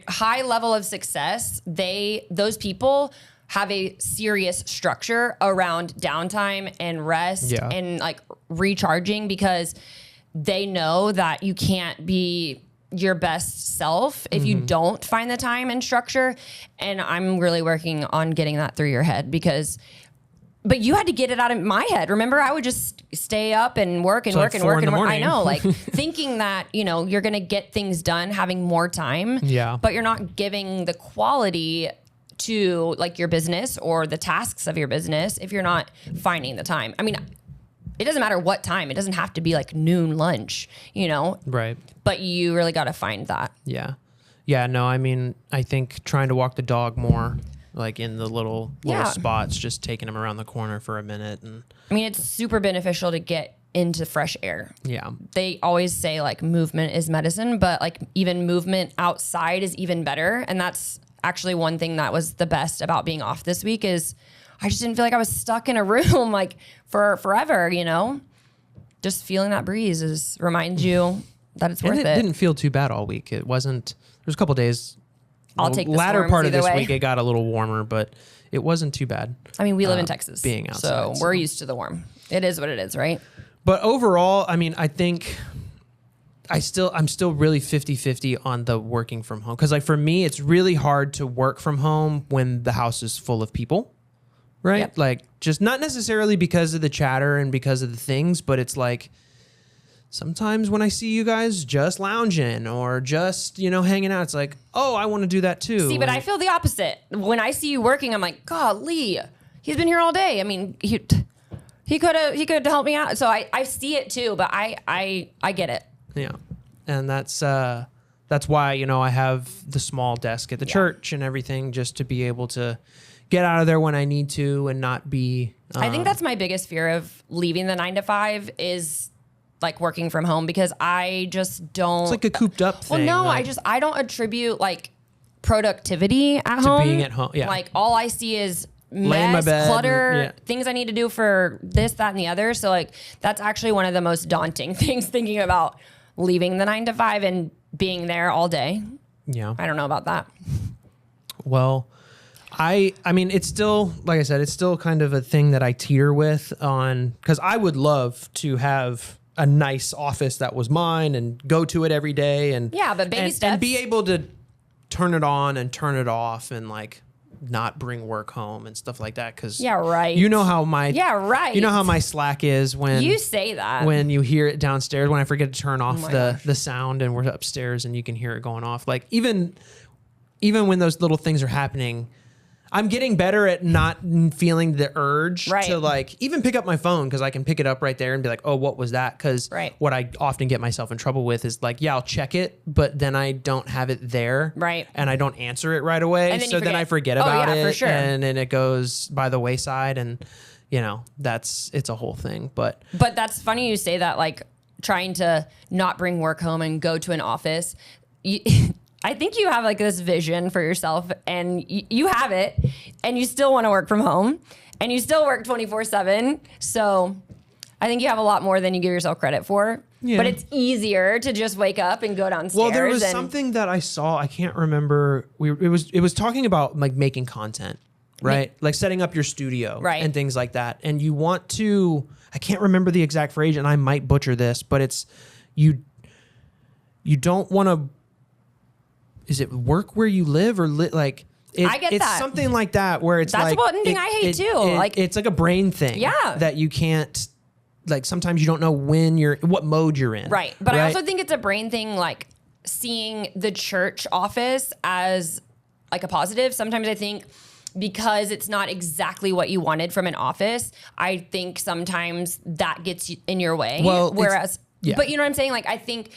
high level of success, those people have a serious structure around downtime and rest and like recharging, because they know that you can't be your best self if you don't find the time and structure. And I'm really working on getting that through your head, but you had to get it out of my head. Remember, I would just stay up and work and work and work and work. I know, like thinking that, you're going to get things done, having more time, but you're not giving the quality to like your business or the tasks of your business if you're not finding the time. I mean, it doesn't matter what time. It doesn't have to be like noon, lunch, Right. But you really got to find that. Yeah. Yeah. No, I mean, I think trying to walk the dog more, like in the little spots, just taking them around the corner for a minute. And I mean, it's super beneficial to get into fresh air. Yeah. They always say like movement is medicine, but like even movement outside is even better. And that's actually one thing that was the best about being off this week is I just didn't feel like I was stuck in a room like for forever, Just feeling that breeze reminds you that it's worth it. It didn't feel too bad all week. It wasn't, there's a couple days. I'll take the latter part of this way. week, it got a little warmer, but it wasn't too bad. I mean, we live in Texas, being outside, so we're used to the warm. It is what it is, right? But overall, I mean, I think I'm still really 50-50 on the working from home. Cause like for me, it's really hard to work from home when the house is full of people, right? Yep. Like just not necessarily because of the chatter and because of the things, but it's like, sometimes when I see you guys just lounging or just, hanging out, it's like, oh, I want to do that too. See, but I feel the opposite. When I see you working, I'm like, God, Lee, he's been here all day. I mean, he could have helped me out. So I see it too, but I get it. Yeah. And that's why, I have the small desk at the church and everything, just to be able to get out of there when I need to and not be. I think that's my biggest fear of leaving the 9 to 5 is like working from home, because I just don't. It's like a cooped up thing. Well, no, like, I don't attribute like productivity at home. Being at home. Yeah. Like all I see is Lay in my mess, bed clutter, things I need to do for this, that, and the other. So like that's actually one of the most daunting things, thinking about leaving the 9 to 5 and being there all day. Yeah. I don't know about that. Well, I mean, it's still, like I said, it's still kind of a thing that I teeter with on, because I would love to have a nice office that was mine and go to it every day and but baby steps, and be able to turn it on and turn it off and like not bring work home and stuff like that. Cause you know how my Slack is when you say that, when you hear it downstairs, when I forget to turn off the sound and we're upstairs and you can hear it going off. Like even when those little things are happening, I'm getting better at not feeling the urge to like even pick up my phone, because I can pick it up right there and be like, oh, what was that? Because what I often get myself in trouble with is like, I'll check it, but then I don't have it there. Right. And I don't answer it right away. And then so then I forget about it. For sure. And then it goes by the wayside, and it's a whole thing. But that's funny you say that, like trying to not bring work home and go to an office. I think you have like this vision for yourself, and you have it, and you still want to work from home, and you still work 24/7. So I think you have a lot more than you give yourself credit for. Yeah. But it's easier to just wake up and go downstairs. Well, there was something that I saw. I can't remember. It was talking about like making content, right? Like setting up your studio, and things like that. And you want to. I can't remember the exact phrase, and I might butcher this, but it's you don't want to. Is it work where you live or like? I get it's that. Something like that where it's that's like one thing I hate too. Like it's like a brain thing. Yeah. That you can't. Like sometimes you don't know what mode you're in. Right. But I also think it's a brain thing, like seeing the church office as like a positive. Sometimes I think because it's not exactly what you wanted from an office, I think sometimes that gets in your way. Well, but you know what I'm saying? Like I think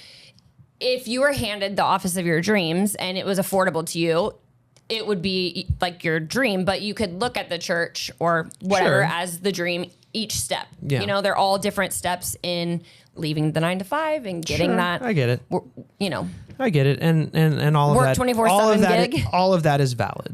if you were handed the office of your dreams and it was affordable to you, it would be like your dream, but you could look at the church or whatever as the dream each step. Yeah. They're all different steps in leaving the 9 to 5 and getting that. I get it. I get it. And all of work that. 24/7 gig. All of that is valid.